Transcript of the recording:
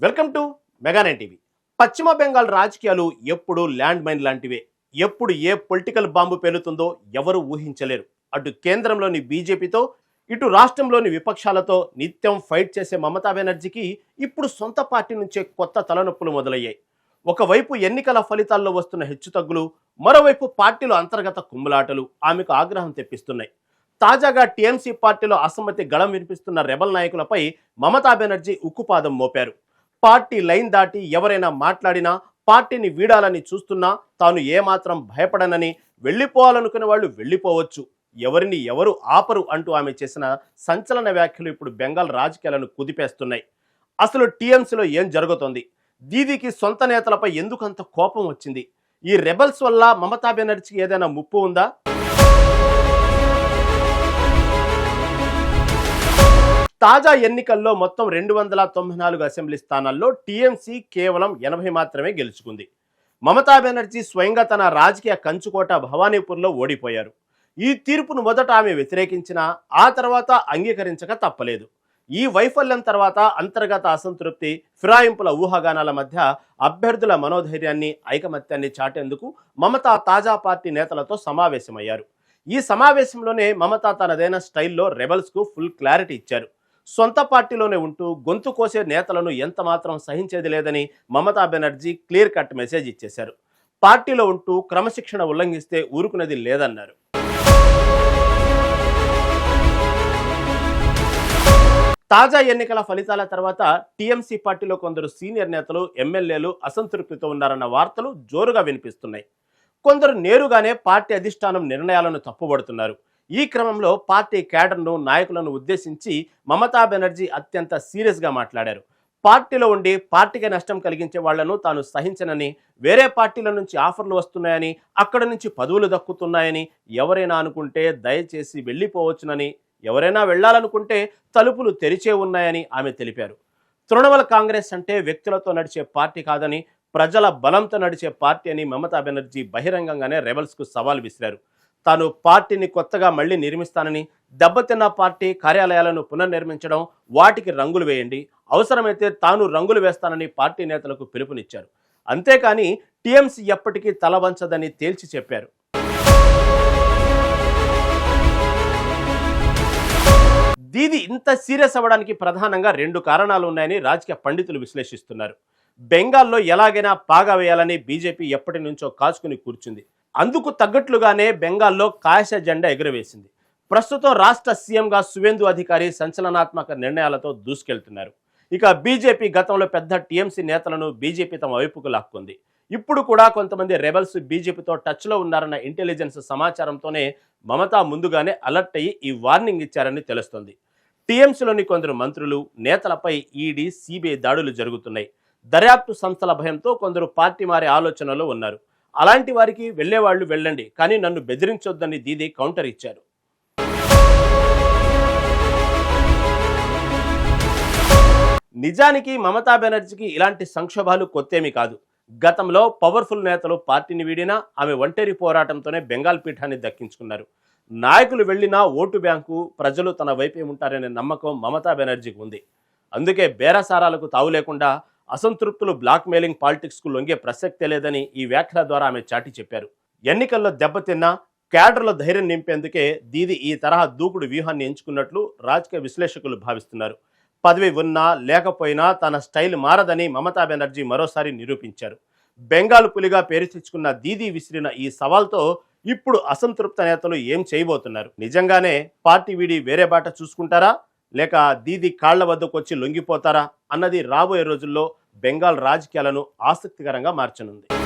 Welcome to మెగా9 TV. పశ్చిమ బెంగాల్ రాజకీయాలు ఎప్పుడు ల్యాండ్ మైన్ లాంటివే. ఎప్పుడు ఏ పొలిటికల్ బాంబు పేలుతుందో ఎవరు ఊహించలేరు. అటు కేంద్రంలోని బీజేపీతో, ఇటు రాష్ట్రంలోని విపక్షాలతో నిత్యం ఫైట్ చేసే మమతా బెనర్జీకి ఇప్పుడు సొంత పార్టీ నుంచే కొత్త తలనొప్పులు మొదలయ్యాయి. ఒకవైపు ఎన్నికల ఫలితాల్లో వస్తున్న హెచ్చుతగ్గులు, మరోవైపు పార్టీలో అంతర్గత కుమ్ములాటలు ఆమెకు ఆగ్రహం తెప్పిస్తున్నాయి. తాజాగా టీఎంసీ పార్టీలో అసమ్మతి గళం వినిపిస్తున్న రెబల్ నాయకులపై మమతా బెనర్జీ ఉక్కుపాదం మోపారు. పార్టీ లైన్ దాటి ఎవరైనా మాట్లాడినా, పార్టీని వీడాలని చూస్తున్నా తాను ఏమాత్రం భయపడనని, వెళ్ళిపోవాలనుకునే వాళ్ళు వెళ్ళిపోవచ్చు, ఎవరిని ఎవరు ఆపరు అంటూ ఆమె చేసిన సంచలన వ్యాఖ్యలు ఇప్పుడు బెంగాల్ రాజకీయాలను కుదిపేస్తున్నాయి. అసలు టీఎంసీలో ఏం జరుగుతోంది? దీదీకి సొంత నేతలపై ఎందుకంత కోపం వచ్చింది? ఈ రెబల్స్ వల్ల మమతా బెనర్జీకి ఏదైనా ముప్పు ఉందా? తాజా ఎన్నికల్లో మొత్తం 294 అసెంబ్లీ స్థానాల్లో టీఎంసీ కేవలం 80 మాత్రమే గెలుచుకుంది. మమతా బెనర్జీ స్వయంగా తన రాజకీయ కంచుకోట భవానీపూర్లో ఓడిపోయారు. ఈ తీర్పును మొదట ఆమె వ్యతిరేకించినా ఆ తర్వాత అంగీకరించక తప్పలేదు. ఈ వైఫల్యం తర్వాత అంతర్గత అసంతృప్తి, ఫిరాయింపుల ఊహాగానాల మధ్య అభ్యర్థుల మనోధైర్యాన్ని, ఐకమత్యాన్ని చాటేందుకు మమతా తాజా పార్టీ నేతలతో సమావేశమయ్యారు. ఈ సమావేశంలోనే మమతా తనదైన స్టైల్లో రెబల్స్కు ఫుల్ క్లారిటీ ఇచ్చారు. సొంత పార్టీలోనే ఉంటూ గొంతు కోసే నేతలను ఎంత మాత్రం సహించేది లేదని Mamata Banerjee clear cut message ఇచ్చేశారు. పార్టీలో ఉంటూ క్రమశిక్షణ ఉల్లంఘిస్తే ఊరుకునేది లేదన్నారు. తాజా ఎన్నికల ఫలితాల తర్వాత టీఎంసీ పార్టీలో కొందరు సీనియర్ నేతలు, ఎమ్మెల్యేలు అసంతృప్తితో ఉన్నారన్న వార్తలు జోరుగా వినిపిస్తున్నాయి. కొందరు నేరుగానే పార్టీ అధిష్టానం నిర్ణయాలను తప్పుబడుతున్నారు. ఈ క్రమంలో పార్టీ క్యాడర్ను, నాయకులను ఉద్దేశించి మమతా బెనర్జీ అత్యంత సీరియస్గా మాట్లాడారు. పార్టీలో ఉండి పార్టీకి నష్టం కలిగించే వాళ్లను తాను సహించనని, వేరే పార్టీల నుంచి ఆఫర్లు వస్తున్నాయని, అక్కడి నుంచి పదవులు దక్కుతున్నాయని ఎవరైనా అనుకుంటే దయచేసి వెళ్ళిపోవచ్చునని, ఎవరైనా వెళ్లాలనుకుంటే తలుపులు తెరిచే ఉన్నాయని ఆమె తెలిపారు. తృణమూల్ కాంగ్రెస్ అంటే వ్యక్తులతో నడిచే పార్టీ కాదని, ప్రజల బలంతో నడిచే పార్టీ అని మమతా బెనర్జీ బహిరంగంగానే రెబల్స్కు సవాల్ విసిరారు. తాను పార్టీని కొత్తగా మళ్లీ నిర్మిస్తానని, దెబ్బతిన్న పార్టీ కార్యాలయాలను పునర్నిర్మించడం, వాటికి రంగులు వేయండి, అవసరమైతే తాను రంగులు వేస్తానని పార్టీ నేతలకు పిలుపునిచ్చారు. అంతేకాని టీఎంసీ ఎప్పటికీ తలవంచదని తేల్చి చెప్పారు. దీది ఇంత సీరియస్ అవ్వడానికి ప్రధానంగా 2 కారణాలు ఉన్నాయని రాజకీయ పండితులు విశ్లేషిస్తున్నారు. బెంగాల్లో ఎలాగైనా పాగా వేయాలని బీజేపీ ఎప్పటి నుంచో కాచుకుని కూర్చుంది. అందుకు తగ్గట్లుగానే బెంగాల్లో కాషాయ జెండా ఎగురవేసింది. ప్రస్తుతం రాష్ట్ర సీఎంగా సువేందు అధికారి సంచలనాత్మక నిర్ణయాలతో దూసుకెళ్తున్నారు. ఇక బీజేపీ గతంలో పెద్ద టీఎంసీ నేతలను బీజేపీ తమ వైపుకు లాక్కుంది. ఇప్పుడు కూడా కొంతమంది రెబల్స్ బీజేపీతో టచ్లో ఉన్నారన్న ఇంటెలిజెన్స్ సమాచారంతోనే మమతా ముందుగానే అలర్ట్ అయ్యి ఈ వార్నింగ్ ఇచ్చారని తెలుస్తోంది. టీఎంసీలోని కొందరు మంత్రులు, నేతలపై ఈడీ, సిబిఐ దాడులు జరుగుతున్నాయి. దర్యాప్తు సంస్థల భయంతో కొందరు పార్టీ మారే ఆలోచనలో ఉన్నారు. అలాంటి వారికి వెళ్లేవాళ్లు వెళ్ళండి, కానీ నన్ను బెదిరించొద్దని దీదీ కౌంటర్ ఇచ్చారు. నిజానికి మమతా బెనర్జీకి ఇలాంటి సంక్షోభాలు కొత్తేమీ కాదు. గతంలో పవర్ఫుల్ నేతలు పార్టీని వీడినా ఆమె ఒంటరి పోరాటంతోనే బెంగాల్ పీఠాన్ని దక్కించుకున్నారు. నాయకులు వెళ్లినా ఓటు బ్యాంకు, ప్రజలు తన వైపే ఉంటారనే నమ్మకం మమతా బెనర్జీకి ఉంది. అందుకే బేరసారాలకు తావు లేకుండా, అసంతృప్తులు బ్లాక్మెయిలింగ్ పాలిటిక్స్కు లొంగే ప్రసక్తే లేదని ఈ వ్యాఖ్యల ద్వారా ఆమె చాటి చెప్పారు. ఎన్నికల్లో దెబ్బతిన్నా క్యాడర్లో ధైర్యం నింపేందుకే దీది ఈ తరహా దూకుడు వ్యూహాన్ని ఎంచుకున్నట్లు రాజకీయ విశ్లేషకులు భావిస్తున్నారు. పదవి ఉన్నా లేకపోయినా తన స్టైల్ మారదని మమతా బెనర్జీ మరోసారి నిరూపించారు. బెంగాల్ పులిగా పేరు తెచ్చుకున్న దీదీ విసిరిన ఈ సవాల్తో ఇప్పుడు అసంతృప్త నేతలు ఏం చేయబోతున్నారు? నిజంగానే పార్టీ వీడి వేరే బాట చూసుకుంటారా, లేక దీదీ కాళ్ల వద్దకు వచ్చి లొంగిపోతారా అన్నది రాబోయే రోజుల్లో బెంగాల్ రాజకీయాలను ఆసక్తికరంగా మార్చనుంది.